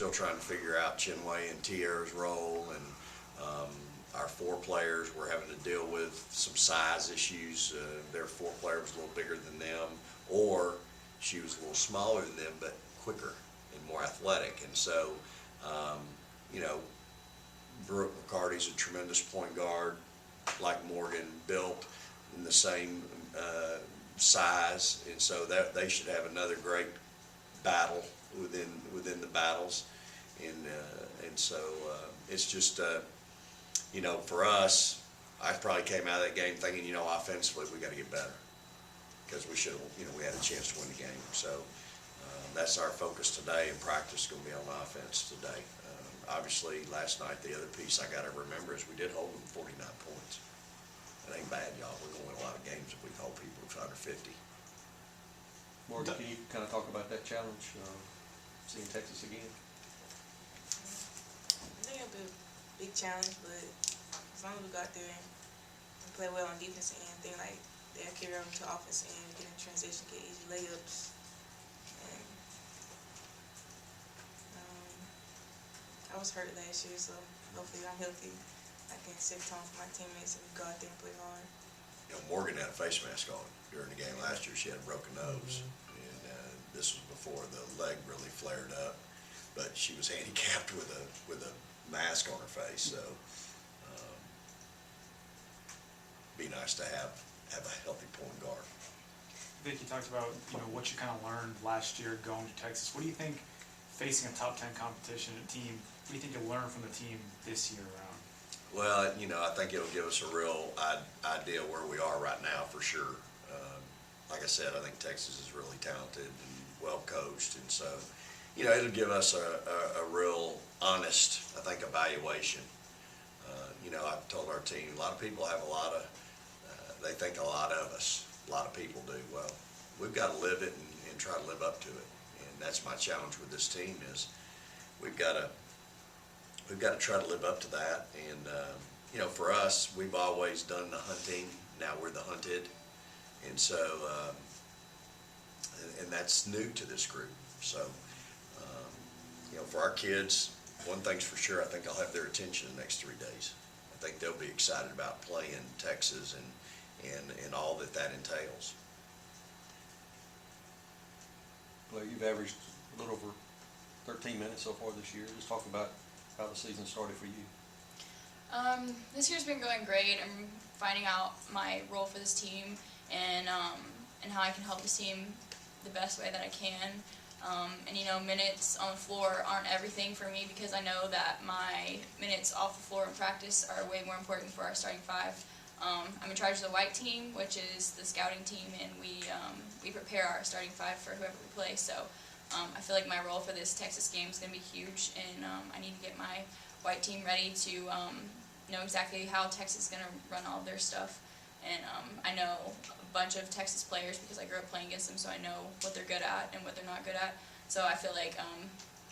still trying to figure out Chinwei and Tierra's role, and our 4 players, we're having to deal with some size issues. Their 4 player was a little bigger than them, or she was a little smaller than them, but quicker and more athletic. And so, you know, Brooke McCarty's a tremendous point guard, like Morgan, built in the same size, and so that they should have another great battle within the battles, and so it's just you know, for us, I probably came out of that game thinking, you know, offensively we got to get better, because we should have, you know, we had a chance to win the game. So that's our focus today, and practice is going to be on offense today. Obviously, last night the other piece I got to remember is we did hold them 49 points. That ain't bad, y'all. We're going to win a lot of games if we hold people under 50. Morgan, can you kind of talk about that challenge, seeing Texas again? I think it'll be a big challenge, but as long as we go out there and play well on defense end, thing like they'll carry on to offense end, get in transition, get easy layups. And I was hurt last year, so hopefully I'm healthy. I can set the tone for my teammates and go out there and play hard. You know, Morgan had a face mask on during the game last year. She had a broken nose, and this was before the leg really flared up. But she was handicapped with a mask on her face. So, be nice to have a healthy point guard. Vic, you talked about, you know, what you kind of learned last year going to Texas. What do you think, facing a top 10 competition team, what do you think you'll learn from the team this year around? Well, you know, I think it'll give us a real idea where we are right now for sure. Like I said, I think Texas is really talented and well coached, and so, you know, it'll give us a real honest, I think, evaluation. You know, I've told our team, a lot of people have a lot of, they think a lot of us. A lot of people do. Well, we've got to live it and try to live up to it, and that's my challenge with this team is we've got to try to live up to that. And you know, for us, we've always done the hunting. Now we're the hunted, and so and that's new to this group. So you know, for our kids, one thing's for sure, I think I'll have their attention the next 3 days. I think they'll be excited about playing Texas and all that entails. Blair, you've averaged a little over 13 minutes so far this year. Just talk about how the season started for you. This year's been going great. I'm finding out my role for this team and how I can help this team the best way that I can. And you know, minutes on the floor aren't everything for me, because I know that my minutes off the floor in practice are way more important for our starting 5. I'm in charge of the white team, which is the scouting team, and we prepare our starting 5 for whoever we play. So I feel like my role for this Texas game is going to be huge, and I need to get my white team ready to know exactly how Texas is going to run all of their stuff. And I know a bunch of Texas players because I grew up playing against them, so I know what they're good at and what they're not good at. So I feel like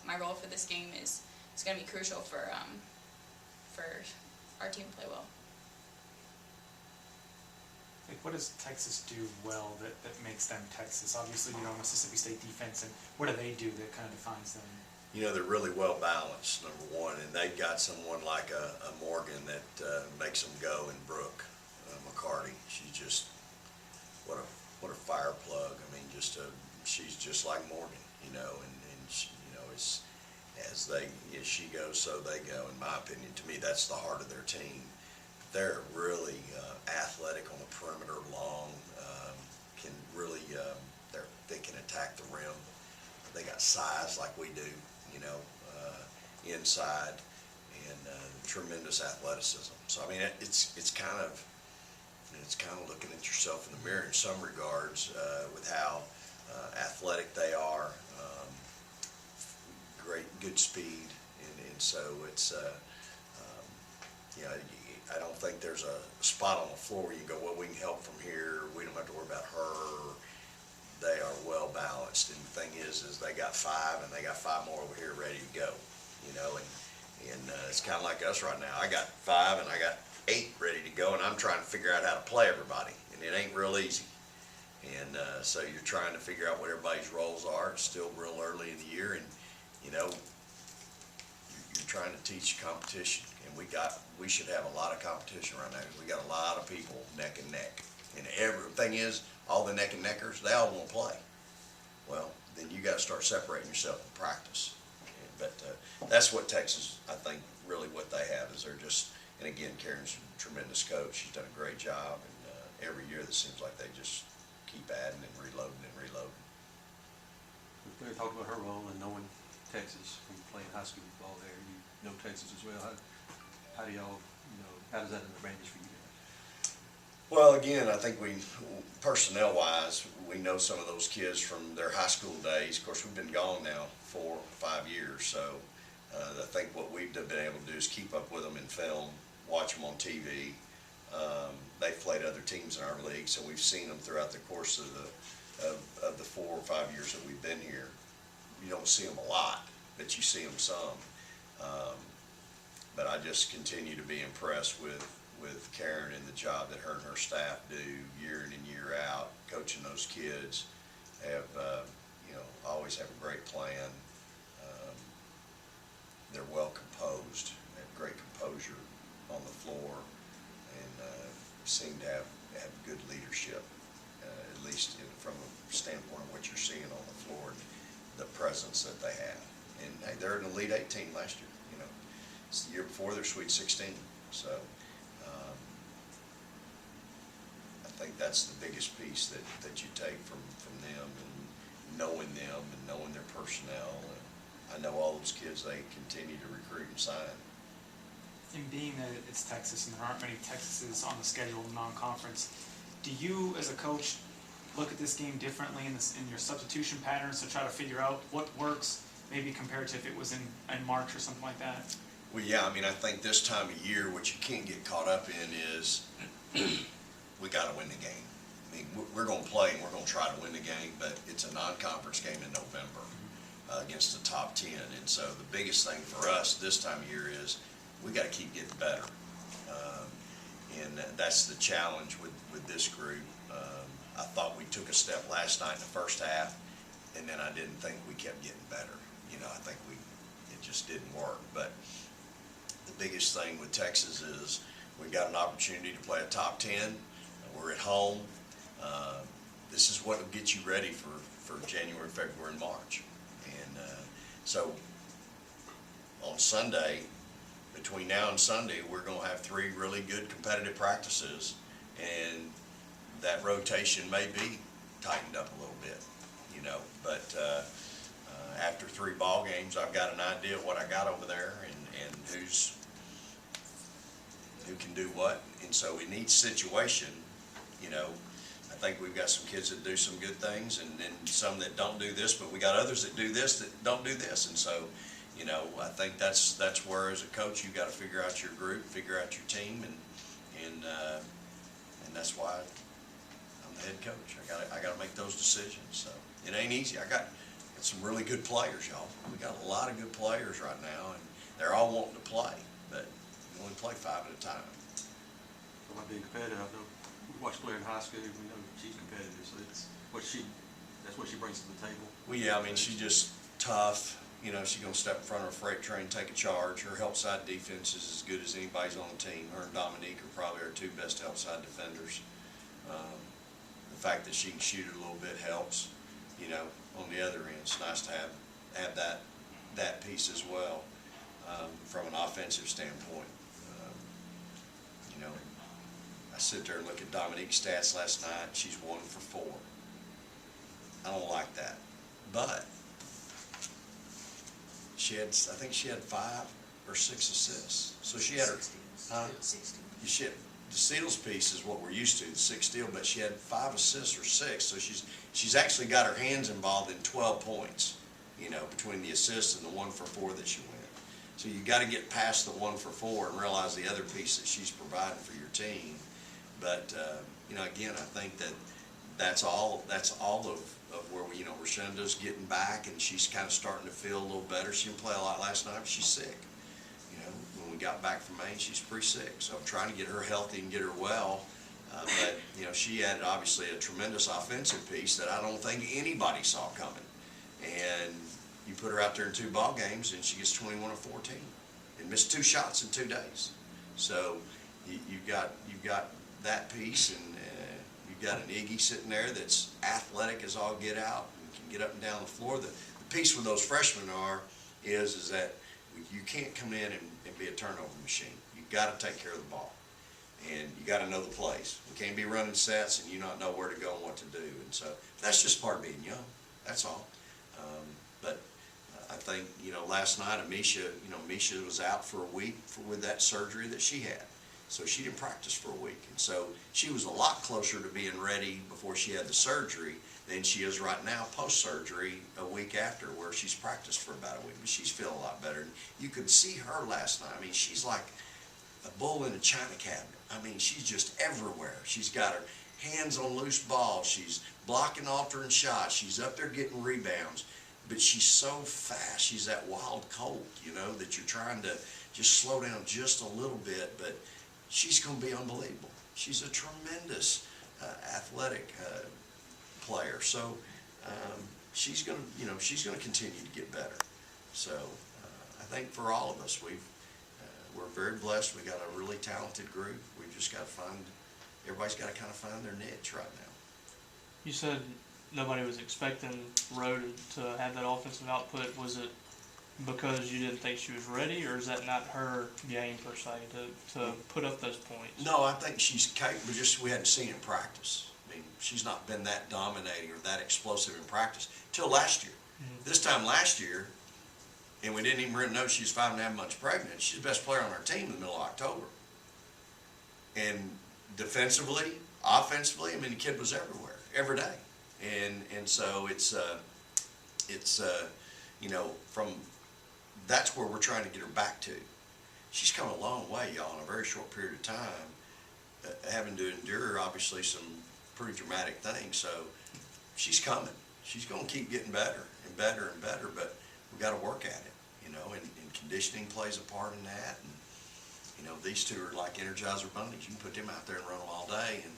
my role for this game is going to be crucial for our team to play well. Like, what does Texas do well that makes them Texas? Obviously, you know, Mississippi State defense, and what do they do that kind of defines them? You know, they're really well balanced, number one, and they've got someone like a Morgan that makes them go, and Brooke McCarty. She's just what a fire plug. I mean, she's just like Morgan, you know, and she, you know, as she goes, so they go. In my opinion, to me, that's the heart of their team. They're really athletic on the perimeter, long, can really, they can attack the rim. They got size like we do, you know, inside, and tremendous athleticism. So I mean, it's kind of looking at yourself in the mirror in some regards with how athletic they are, good speed, and so it's you know, I don't think there's a spot on the floor where you go, well, we can help from here, we don't have to worry about her. They are well balanced, and the thing is they got 5 and they got 5 more over here ready to go, you know, and it's kind of like us right now. I got 5 and I got 8 ready to go, and I'm trying to figure out how to play everybody, and it ain't real easy. And so you're trying to figure out what everybody's roles are. It's still real early in the year, and you know, trying to teach competition, and we should have a lot of competition right now. We got a lot of people neck and neck, and everything is, all the neck and neckers, they all want to play. Well, then you got to start separating yourself in practice. But that's what Texas, I think, really what they have is they're just, and again, Karen's a tremendous coach. She's done a great job, and every year it seems like they just keep adding and reloading and reloading. Blair talked about her role in knowing Texas from playing high school ball there. You know Texas as well. How do y'all, how does that an advantage for you guys? Well, again, I think personnel-wise, we know some of those kids from their high school days. Of course, we've been gone now 4 or 5 years, so I think what we've been able to do is keep up with them in film, watch them on TV. They've played other teams in our league, so we've seen them throughout the course of the 4 or 5 years that we've been here. You don't see them a lot, but you see them some. But I just continue to be impressed with Karen and the job that her and her staff do year in and year out, coaching those kids. Have always have a great plan. They're well composed, have great composure on the floor, and seem to have good leadership, at least from a standpoint of what you're seeing on the floor, and the presence that they have. And hey, they're an Elite 8 team last year. It's the year before they're Sweet 16. So I think that's the biggest piece that you take from them, and knowing them and knowing their personnel. And I know all those kids, they continue to recruit and sign. And being that it's Texas and there aren't many Texases on the schedule non-conference, do you as a coach look at this game differently in your substitution patterns to try to figure out what works, maybe compared to if it was in March or something like that? Well, yeah, I mean, I think this time of year, what you can't get caught up in is we got to win the game. I mean, we're going to play and we're going to try to win the game, but it's a non-conference game in November against the top 10. And so the biggest thing for us this time of year is we got to keep getting better. And that's the challenge with this group. I thought we took a step last night in the first half, and then I didn't think we kept getting better. I think it just didn't work. But the biggest thing with Texas is we've got an opportunity to play a top 10. We're at home. This is what will get you ready for January, February, and March. And so on Sunday, between now and Sunday, we're going to have 3 really good competitive practices, and that rotation may be tightened up a little bit, but after 3 ball games, I've got an idea of what I got over there and who can do what. And so in each situation, I think we've got some kids that do some good things, and then some that don't do this, but we got others that do this that don't do this. And so, I think that's where as a coach you got to figure out your group, figure out your team, and that's why I'm the head coach. I got to make those decisions. So it ain't easy. I got some really good players, y'all. We got a lot of good players right now, and they're all wanting to play, but you only play 5 at a time. So by being competitive, I know we watched Blair in high school. We know she's competitive, so that's what she brings to the table. Well, yeah, I mean, she's just tough. She's going to step in front of a freight train, take a charge. Her help side defense is as good as anybody's on the team. Her and Dominique are probably our 2 best help side defenders. The fact that she can shoot it a little bit helps. On the other end, it's nice to have that piece as well from an offensive standpoint. I sit there and look at Dominique's stats last night. She's 1 for 4. I don't like that, but I think she had 5 or 6 assists. So she had her. 60. The steals piece is what we're used to, the 6 steal, but she had 5 assists or 6. So she's actually got her hands involved in 12 points, between the assists and the 1 for 4 that she went. So you got to get past the 1 for 4 and realize the other piece that she's providing for your team. But again, I think that's all of where Rashenda's getting back, and she's kind of starting to feel a little better. She didn't play a lot last night, but she's sick. When we got back from Maine, she's pretty sick. So I'm trying to get her healthy and get her well. But she added obviously a tremendous offensive piece that I don't think anybody saw coming. And you put her out there in 2 ball games, and she gets 21 of 14. and missed 2 shots in 2 days. So you've got that piece, and you've got an Iggy sitting there that's athletic as all get out and can get up and down the floor. The piece with those freshmen is that you can't come in and be a turnover machine. You've got to take care of the ball, and you got to know the plays. We can't be running sets and you not know where to go and what to do. And so that's just part of being young. That's all. But I think, last night, Misha was out for a week with that surgery that she had. So she didn't practice for a week. And so she was a lot closer to being ready before she had the surgery than she is right now post-surgery a week after, where she's practiced for about a week. But she's feeling a lot better. And you could see her last night. I mean, she's like a bull in a china cabinet. I mean, she's just everywhere. She's got her hands on loose balls. She's blocking, altering shots. She's up there getting rebounds. But she's so fast. She's that wild colt, that you're trying to just slow down just a little bit. But she's going to be unbelievable. She's a tremendous athletic player. So she's going to continue to get better. So I think for all of us, we're very blessed. We got a really talented group. We just got to everybody's got to kind of find their niche right now. You said nobody was expecting Roe to have that offensive output. Was it because you didn't think she was ready, or is that not her game per se to put up those points? No, I think she's capable. Just we hadn't seen it in practice. I mean, she's not been that dominating or that explosive in practice till last year. Mm-hmm. This time last year, and we didn't even really know she was 5.5 months pregnant. She's the best player on our team in the middle of October. And defensively, offensively, I mean, the kid was everywhere, every day. And so it's that's where we're trying to get her back to. She's come a long way, y'all, in a very short period of time, having to endure, obviously, some pretty dramatic things. So she's coming. She's going to keep getting better and better and better, but we got to work at it, and conditioning plays a part in that. And, these two are like Energizer bunnies. You can put them out there and run them all day, and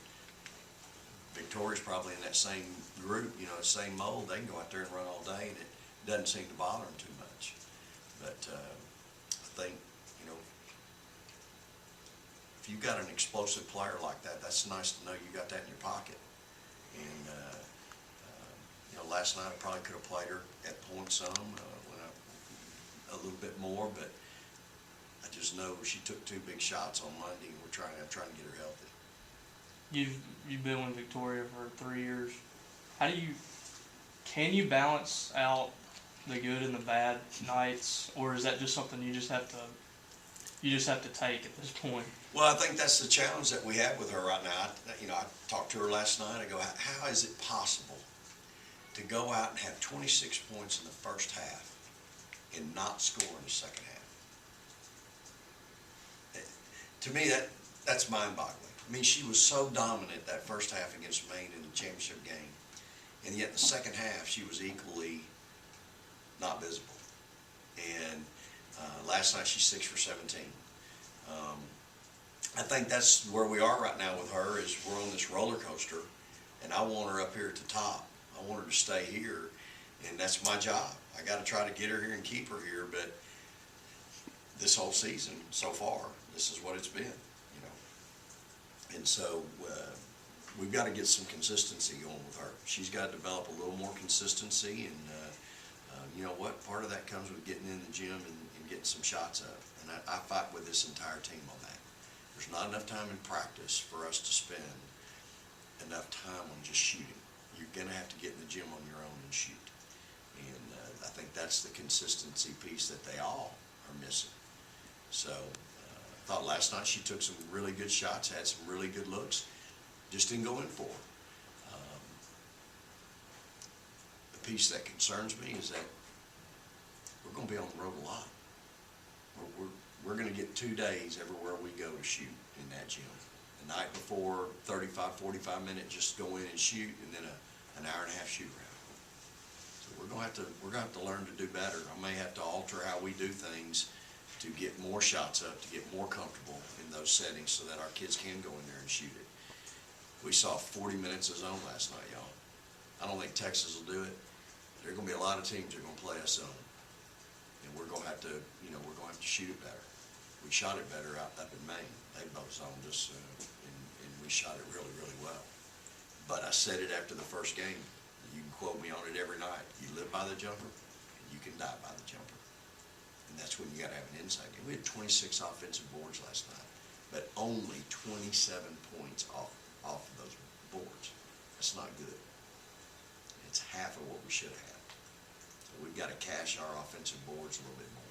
Victoria's probably in that same group, the same mold. They can go out there and run all day, and it doesn't seem to bother them too much. But I think, if you've got an explosive player like that, that's nice to know you got that in your pocket. And, last night I probably could have played her at points some, a little bit more, but I just know she took 2 big shots on Monday, and I'm trying to get her healthy. You've been with Victoria for 3 years. Can you balance out the good and the bad nights, or is that just something you just have to take at this point? Well, I think that's the challenge that we have with her right now. I talked to her last night. I go, how is it possible to go out and have 26 points in the first half and not score in the second half? To me, that's mind-boggling. I mean, she was so dominant that first half against Maine in the championship game, and yet in the second half she was equally not visible. And last night she's 6 for 17. I think that's where we are right now with her, is we're on this roller coaster, and I want her up here at the top. I want her to stay here, and that's my job. I got to try to get her here and keep her here, but this whole season so far, this is what it's been, And so we've got to get some consistency going with her. She's got to develop a little more consistency, and you know what? Part of that comes with getting in the gym and getting some shots up. And I fight with this entire team on that. There's not enough time in practice for us to spend enough time on just shooting. You're going to have to get in the gym on your own and shoot. And I think that's the consistency piece that they all are missing. So I thought last night she took some really good shots, had some really good looks, just didn't go in for it. The piece that concerns me is that we're going to be on the road a lot. We're going to get 2 days everywhere we go to shoot in that gym. The night before, 35, 45 minutes, just go in and shoot, and then an hour and a half shoot around. So we're going to have to learn to do better. I may have to alter how we do things to get more shots up, to get more comfortable in those settings, so that our kids can go in there and shoot it. We saw 40 minutes of zone last night, y'all. I don't think Texas will do it. There are going to be a lot of teams that are going to play us zone, and we're going to have to, we're going to have to shoot it better. We shot it better up in Maine. They both zoned us, and we shot it really, really well. But I said it after the first game. You can quote me on it every night. You live by the jumper, you can die by the jumper. And that's when you gotta have an inside game. We had 26 offensive boards last night, but only 27 points off of those boards. That's not good. It's half of what we should have. So we've gotta cash our offensive boards a little bit more.